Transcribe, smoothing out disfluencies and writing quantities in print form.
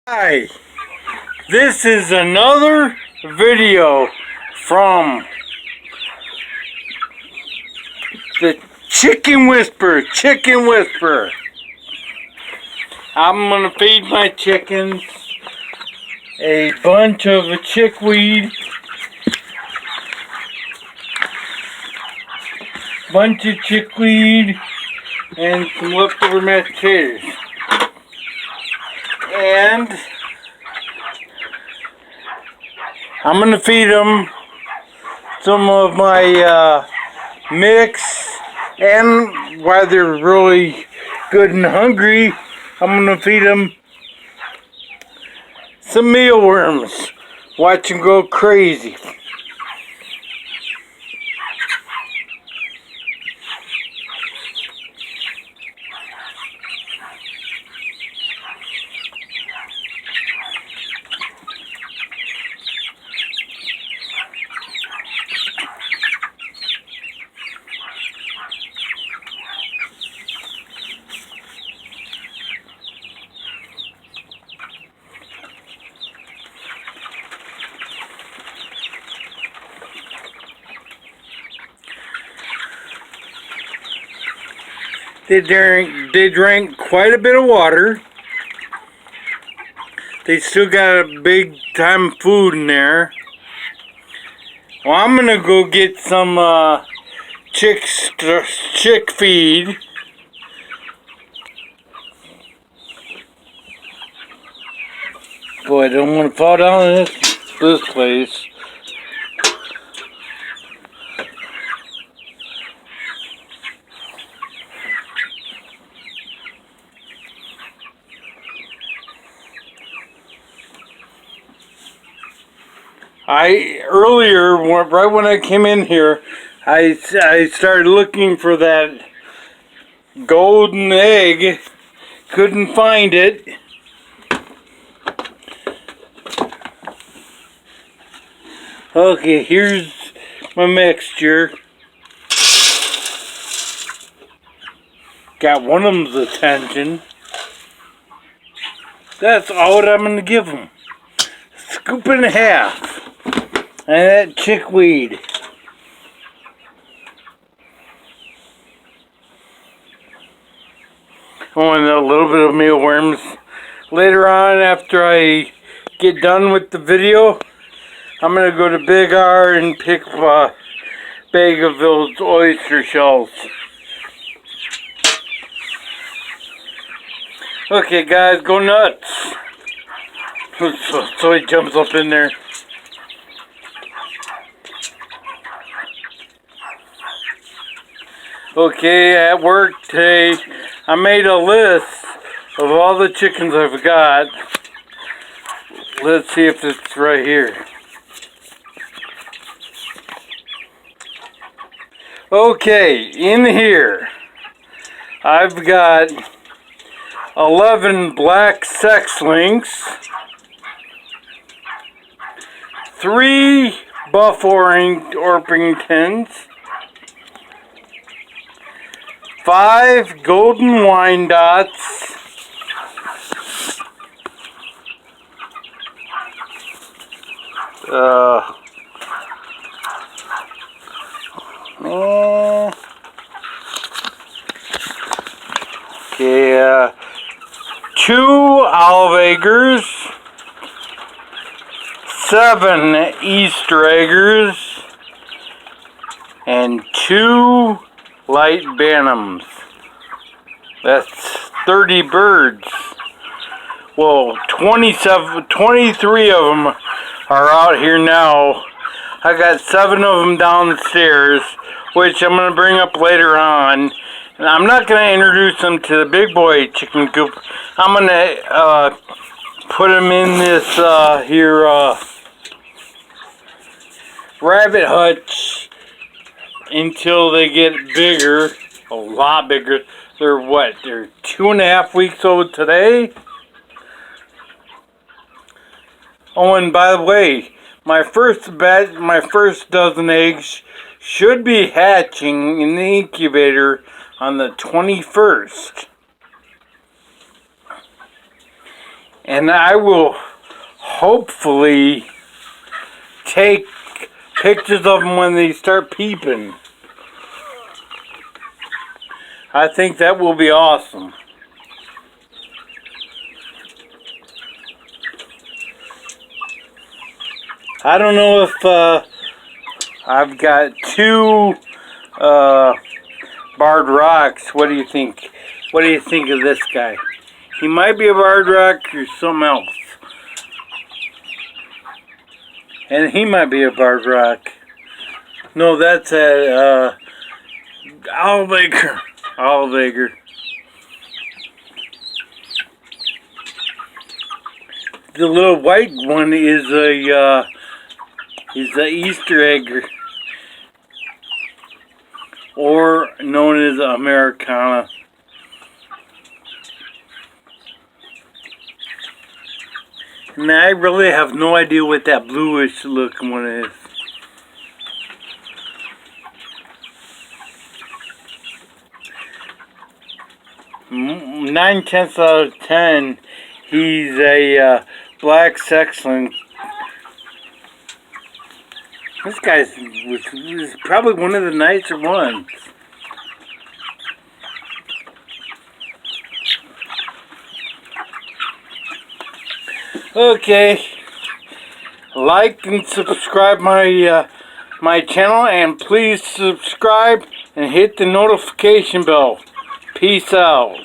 Hi, this is another video from the Chicken Whisperer. I'm gonna feed my chickens a bunch of chickweed, and some leftover mashed potatoes. And I'm going to feed them some of my mix, and while they're really good and hungry, I'm going to feed them some mealworms. Watch them go crazy. They drank quite a bit of water. They still got a big time of food in there. Well, I'm gonna go get some chick feed. Boy, I don't want to fall down in this place. Earlier, right when I came in here, I started looking for that golden egg. Couldn't find it. Okay, here's my mixture. Got one of them's attention. That's all I'm going to give them. Scoop and a half. And that chickweed. Oh, and a little bit of mealworms. Later on, after I get done with the video, I'm going to go to Big R and pick up a bag of those oyster shells. Okay, guys, go nuts. So he jumps up in there. Okay, at work today, I made a list of all the chickens I've got. Let's see if it's right here. Okay, in here, I've got 11 black sex lynx, 3 buff Orpingtons, 5 golden Wyandottes, 2 olive eggers, 7 Easter eggers, and 2 light bantams. That's 30 birds. Well, 23 of them are out here now. I got 7 of them downstairs, which I'm going to bring up later on. And I'm not going to introduce them to the big boy chicken coop. I'm going to put them in this rabbit hutch until they get bigger, a lot bigger. They're what? They're 2.5 weeks old today. Oh, and by the way, my first dozen eggs should be hatching in the incubator on the 21st. And I will hopefully take pictures of them when they start peeping. I think that will be awesome. I don't know if I've got two barred rocks. What do you think? What do you think of this guy? He might be a barred rock or something else. And he might be a barred rock. No, that's a Olivager. Olivager. The little white one is a Easter egg, or known as Americana. And I really have no idea what that bluish looking one is. Nine-tenths out of 10, he's a black Sexton. This guy's was probably one of the nicer ones. Okay, like and subscribe my my channel, and please subscribe and hit the notification bell. Peace out.